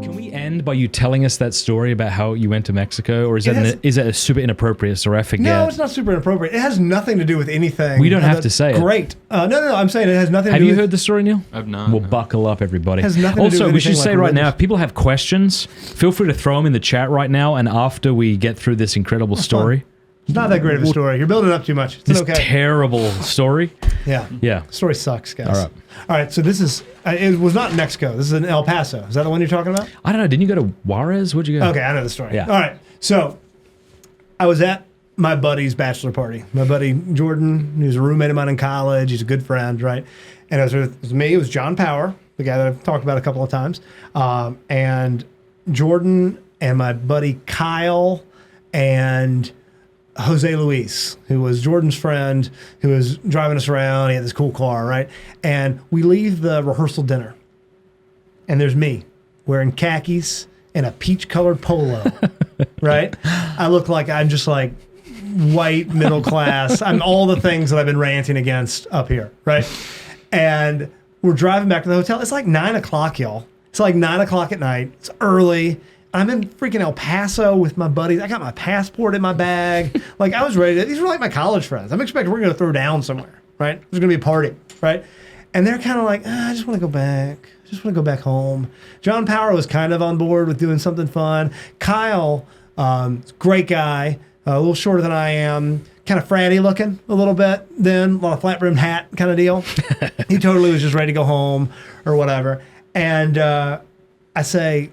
Can we end by you telling us that story about how you went to Mexico, or is that a super inappropriate story? I forget. No, it's not super inappropriate. It has nothing to do with anything. We don't have to say it. Great. No. I'm saying it has nothing to do with... Have you heard the story, Neil? I've not. Well, buckle up, everybody. It has nothing to do Also, with we should anything say like right now, religious. if people have questions, feel free to throw them in the chat right now, and after we get through this incredible story... Fun. It's not that great of a story. You're building up too much. It's This okay. terrible story. Yeah. Yeah. Story sucks, guys. All right. All right, so this is... it was not in Mexico. This is in El Paso. Is that the one you're talking about? I don't know. Didn't you go to Juarez? Where'd you go? Okay, I know the story. Yeah. All right, so I was at my buddy's bachelor party. My buddy Jordan, he was a roommate of mine in college. He's a good friend, right? And it was me. It was John Power, the guy that I've talked about a couple of times, and Jordan and my buddy Kyle and Jose Luis, who was Jordan's friend, who was driving us around. He had this cool car, right? And we leave the rehearsal dinner, and there's me wearing khakis and a peach-colored polo, right? I look like I'm just like white, middle class. I'm all the things that I've been ranting against up here, right? And we're driving back to the hotel. It's like 9 o'clock, y'all. It's like 9 o'clock at night. It's early. I'm in freaking El Paso with my buddies. I got my passport in my bag. Like, I was ready to, these were like my college friends. I'm expecting we're going to throw down somewhere, right? There's going to be a party, right? And they're kind of like, I just want to go back. I just want to go back home. John Power was kind of on board with doing something fun. Kyle, great guy, a little shorter than I am, kind of fratty looking a little bit then, a lot of flat-brimmed hat kind of deal. He totally was just ready to go home or whatever. And I say,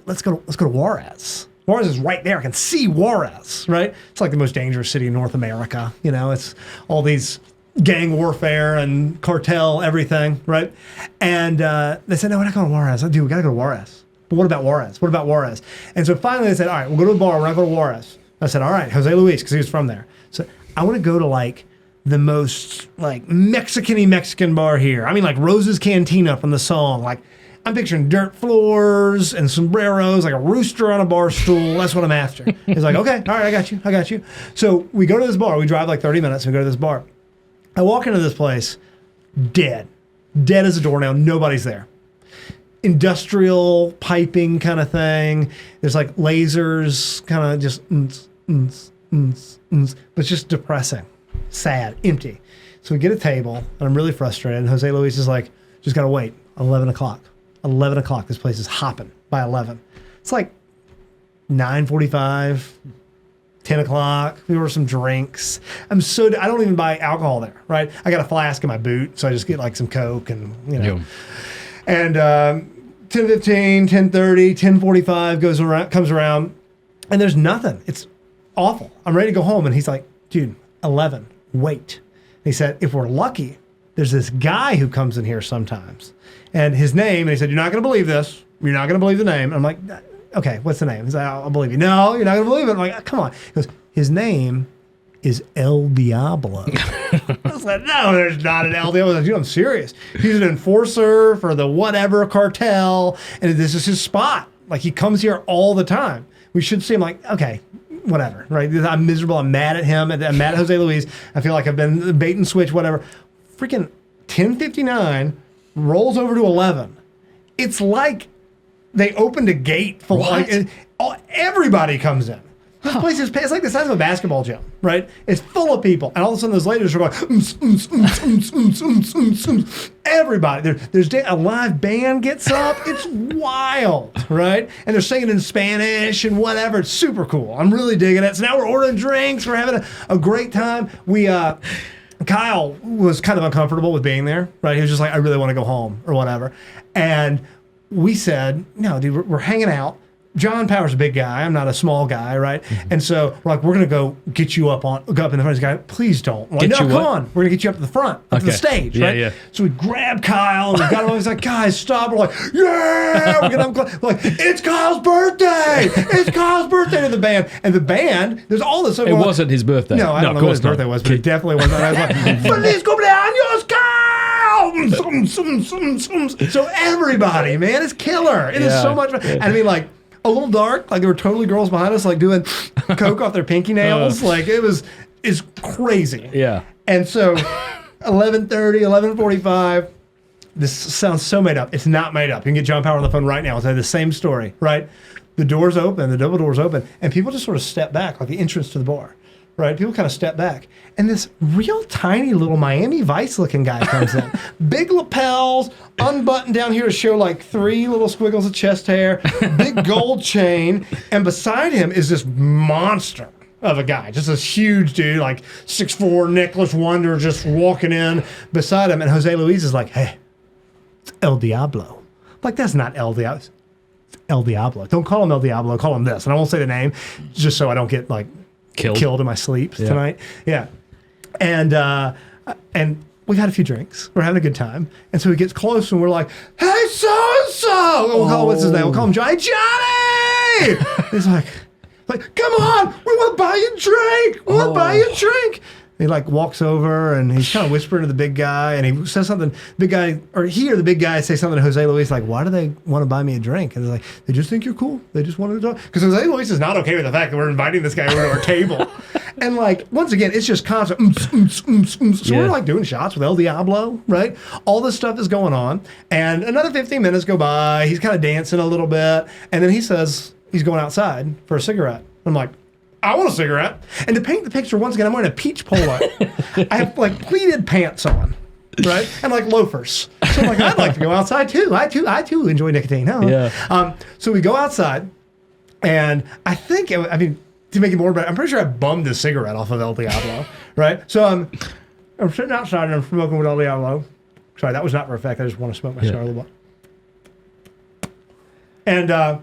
let's go to Juarez. Juarez is right there. I can see Juarez, right? It's like the most dangerous city in North America. You know, it's all these gang warfare and cartel, everything, right? And they said, no, we're not going to Juarez. Dude, we got to go to Juarez. But what about Juarez? What about Juarez? And so finally they said, all right, we'll go to the bar. We're not going to Juarez. I said, all right, Jose Luis, because he was from there. So I want to go to like the most like Mexican-y Mexican bar here. I mean, like Rose's Cantina from the song. Like, I'm picturing dirt floors and sombreros, like a rooster on a bar stool. That's what I'm after. He's like, okay, all right, I got you. So we go to this bar. We drive like 30 minutes and we go to this bar. I walk into this place, dead as a doornail. Nobody's there. Industrial piping kind of thing. There's like lasers, kind of just, but it's just depressing, sad, empty. So we get a table, and I'm really frustrated. And Jose Luis is like, just got to wait, 11 o'clock. 11 o'clock, this place is hopping by 11. It's like 9:45, 10 o'clock. We order some drinks. I don't even buy alcohol there, right? I got a flask in my boot, so I just get like some Coke and, you know. And 10:15, 10:30, 10:45 comes around, and there's nothing. It's awful. I'm ready to go home, and he's like, dude, 11, wait. And he said, if we're lucky, there's this guy who comes in here sometimes. And his name, and he said, you're not going to believe this. You're not going to believe the name. I'm like, okay, what's the name? He's like, I'll believe you. No, you're not going to believe it. I'm like, come on. He goes, his name is El Diablo. I was like, no, there's not an El Diablo. I was like, dude, I'm serious. He's an enforcer for the whatever cartel, and this is his spot. Like, he comes here all the time. We should see him like, okay, whatever, right? I'm miserable. I'm mad at him. I'm mad at Jose Luis. I feel like I've been bait and switch, whatever. Freaking 10:59 rolls over to 11. It's like they opened a gate for like everybody comes in. This place is it's like the size of a basketball gym, right? It's full of people, and all of a sudden those ladies are going, everybody. There's a live band gets up. It's wild, right? And they're singing in Spanish and whatever. It's super cool. I'm really digging it. So now we're ordering drinks. We're having a great time. Kyle was kind of uncomfortable with being there, right? He was just like, I really want to go home or whatever. And we said, no, dude, we're hanging out. John Power's a big guy. I'm not a small guy, right? Mm-hmm. And so we're like, we're going to go get you up in the front. This guy, please don't. Like, no, come on. We're going to get you up to the front, up to the stage, right? Yeah. So we grab Kyle and we got him. He's like, guys, stop. We're like, yeah. We're like, it's Kyle's birthday. It's Kyle's birthday to the band. And the band, there's all this. It wasn't his birthday. No, I don't know what his birthday was, but it definitely wasn't. I was like, Feliz cumpleaños, Kyle. So everybody, man, it's killer. It is so much fun. And I mean, like, a little dark, like there were totally girls behind us, like doing coke off their pinky nails. Like it's crazy. Yeah. And so 11:30, 11:45, this sounds so made up. It's not made up. You can get John Power on the phone right now. I'll tell you the same story, right? The doors open, the double doors open, and people just sort of step back, like the entrance to the bar, right? People kind of step back. And this real tiny little Miami Vice looking guy comes in. Big lapels, unbuttoned down here to show like 3 little squiggles of chest hair, big gold chain, and beside him is this monster of a guy, just this huge dude, like 6'4", Nicholas Wonder, just walking in beside him. And Jose Luis is like, hey, it's El Diablo. Like, that's not El Diablo. It's El Diablo. Don't call him El Diablo. Call him this. And I won't say the name just so I don't get like killed in my sleep tonight. Yeah. And we've had a few drinks. We're having a good time. And so he gets close and we're like, hey, so-and-so. We'll call, what's his name? We'll call him Johnny. Johnny! He's like, come on, we want to buy you a drink. We want to buy you a drink. He like walks over and he's kind of whispering to the big guy and he says something. Big guy, or he or the big guy say something to Jose Luis like, why do they want to buy me a drink? And they're like, they just think you're cool. They just wanted to talk. Because Jose Luis is not okay with the fact that we're inviting this guy over to our table. And like, once again, it's just constant. So we're like doing shots with El Diablo, right? All this stuff is going on. And another 15 minutes go by. He's kind of dancing a little bit. And then he says he's going outside for a cigarette. I'm like, I want a cigarette. And to paint the picture, once again, I'm wearing a peach polo. I have like pleated pants on, right? And like loafers. So I'm like, I'd like to go outside too. I too enjoy nicotine. Huh? Yeah. So we go outside, and I think, I mean, to make it more, but I'm pretty sure I bummed a cigarette off of El Diablo, right? So I'm sitting outside and I'm smoking with El Diablo. Sorry, that was not for effect. I just want to smoke my cigar a little bit. And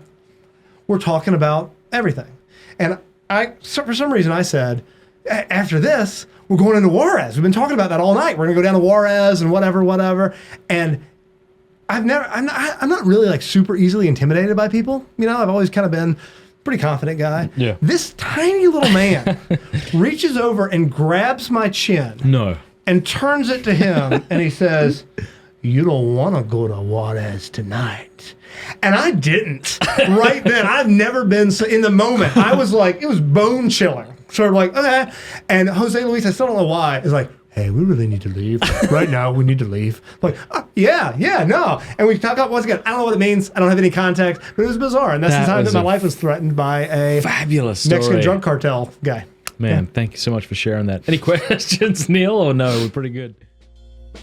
we're talking about everything. And for some reason, I said, after this, we're going into Juarez. We've been talking about that all night. We're gonna go down to Juarez and whatever. And I'm not really like super easily intimidated by people. You know, I've always kind of been a pretty confident guy. Yeah. This tiny little man reaches over and grabs my chin. No. And turns it to him, and he says, you don't want to go to Juarez tonight. And I didn't. Right then. I've never been so, in the moment. I was like, it was bone chilling. Sort of like, okay. And Jose Luis, I still don't know why, is like, hey, we really need to leave. Right now, we need to leave. I'm like, yeah, no. And we talk about, once again, I don't know what it means. I don't have any context. But it was bizarre. And that's the time that my life was threatened by a fabulous story. Mexican drug cartel guy. Man, thank you so much for sharing that. Any questions, Neil, or no? We're pretty good.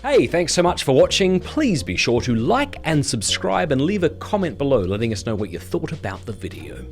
Hey, thanks so much for watching. Please be sure to like and subscribe and leave a comment below letting us know what you thought about the video.